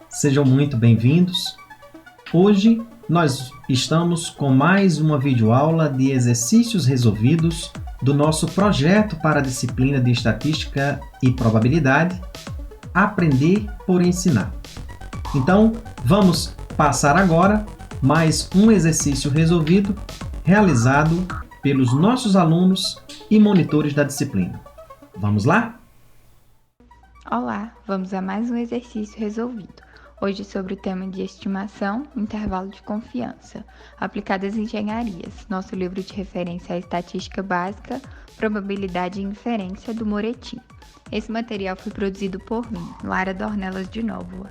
Sejam muito bem-vindos. Hoje nós estamos com mais uma videoaula de exercícios resolvidos do nosso projeto para a disciplina de Estatística e Probabilidade, Aprender por Ensinar. Então, vamos passar agora mais um exercício resolvido realizado pelos nossos alunos e monitores da disciplina. Vamos lá? Olá, vamos a mais um exercício resolvido. Hoje sobre o tema de estimação, intervalo de confiança, aplicado às engenharias. Nosso livro de referência é a Estatística Básica, Probabilidade e Inferência, do Moretti. Esse material foi produzido por mim, Lara Dornelas de Nóvoa.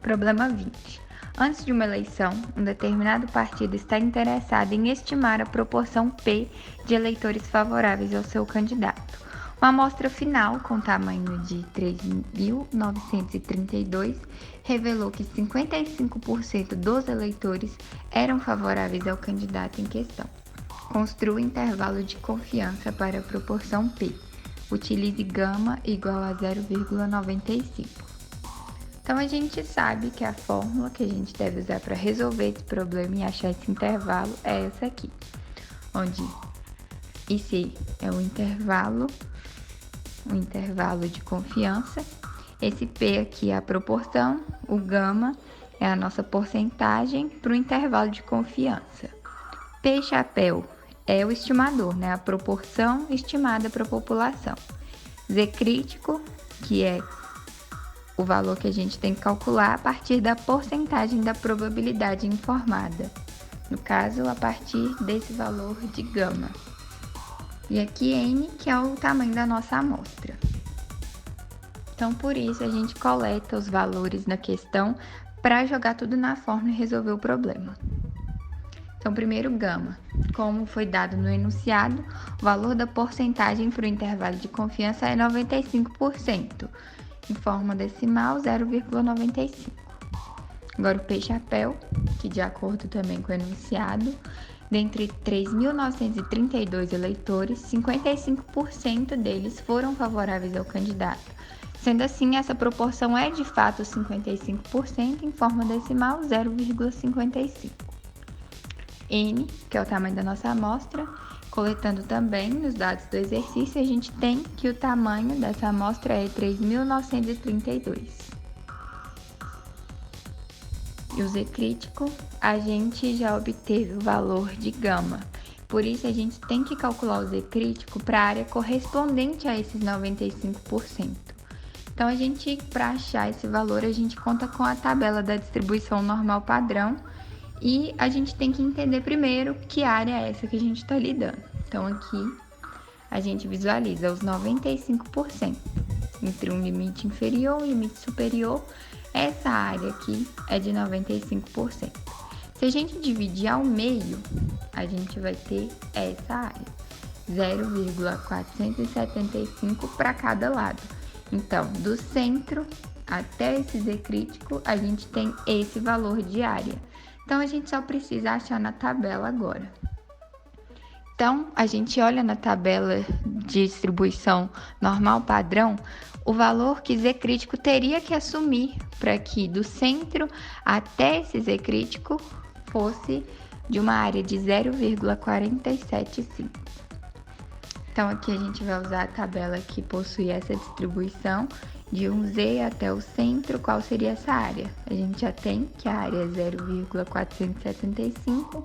Problema 20. Antes de uma eleição, um determinado partido está interessado em estimar a proporção P de eleitores favoráveis ao seu candidato. Uma amostra final, com tamanho de 3.932, revelou que 55% dos eleitores eram favoráveis ao candidato em questão. Construa intervalo de confiança para a proporção P. Utilize gama igual a 0,95. Então, a gente sabe que a fórmula que a gente deve usar para resolver esse problema e achar esse intervalo é essa aqui, onde IC é o intervalo de confiança, esse P aqui é a proporção, o gama é a nossa porcentagem para o intervalo de confiança. P chapéu é o estimador, né? A proporção estimada para a população. Z crítico, que é o valor que a gente tem que calcular a partir da porcentagem da probabilidade informada. No caso, a partir desse valor de gama. E aqui N, que é o tamanho da nossa amostra. Então, por isso, a gente coleta os valores na questão para jogar tudo na fórmula e resolver o problema. Então, primeiro, gama. Como foi dado no enunciado, o valor da porcentagem para o intervalo de confiança é 95%. Em forma decimal, 0,95. Agora, o P chapéu, que de acordo também com o enunciado, dentre 3.932 eleitores, 55% deles foram favoráveis ao candidato. Sendo assim, essa proporção é de fato 55%, em forma decimal, 0,55. N, que é o tamanho da nossa amostra, coletando também nos dados do exercício, a gente tem que o tamanho dessa amostra é 3.932. E o Z crítico, a gente já obteve o valor de gama. Por isso, a gente tem que calcular o Z crítico para a área correspondente a esses 95%. Então, para achar esse valor, a gente conta com a tabela da distribuição normal padrão e a gente tem que entender primeiro que área é essa que a gente está lidando. Então, aqui, a gente visualiza os 95%. Entre um limite inferior e um limite superior, essa área aqui é de 95%. Se a gente dividir ao meio, a gente vai ter essa área, 0,475 para cada lado. Então, do centro até esse Z crítico, a gente tem esse valor de área. Então, a gente só precisa achar na tabela agora. Então, a gente olha na tabela de distribuição normal padrão, o valor que Z crítico teria que assumir para que do centro até esse Z crítico fosse de uma área de 0,475. Então, aqui a gente vai usar a tabela que possui essa distribuição de um Z até o centro. Qual seria essa área? A gente já tem que a área é 0,475.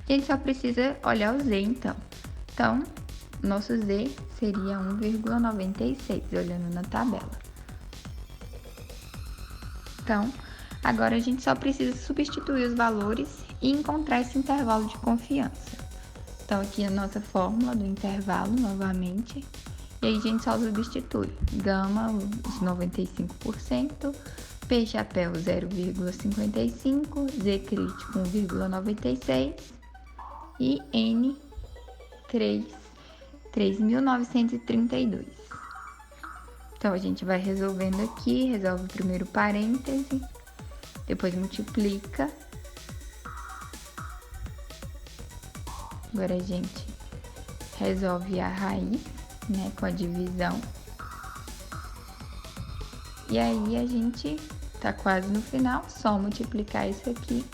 A gente só precisa olhar o Z, então. Então, nosso Z seria 1,96, olhando na tabela. Então, agora a gente só precisa substituir os valores e encontrar esse intervalo de confiança. Então, aqui a nossa fórmula do intervalo, novamente. E aí a gente só substitui. Gama, os 95%. P chapéu, 0,55. Z crítico, 1,96. E N, 3.932. Então, a gente vai resolvendo aqui, resolve o primeiro parêntese, depois multiplica. Agora, a gente resolve a raiz, né, com a divisão. E aí, a gente tá quase no final, só multiplicar isso aqui.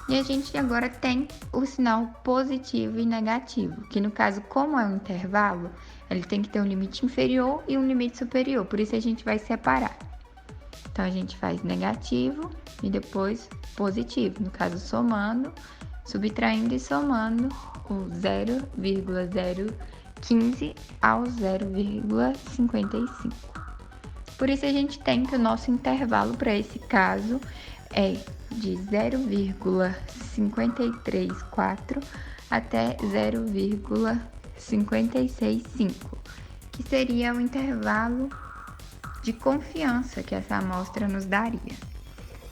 E a gente agora tem o sinal positivo e negativo, que no caso, como é um intervalo, ele tem que ter um limite inferior e um limite superior, por isso a gente vai separar. Então, a gente faz negativo e depois positivo, no caso, somando, subtraindo e somando o 0,015 ao 0,55. Por isso, a gente tem que o nosso intervalo para esse caso é de 0,534 até 0,565, que seria o intervalo de confiança que essa amostra nos daria.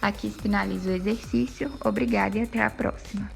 Aqui finaliza o exercício. Obrigada e até a próxima.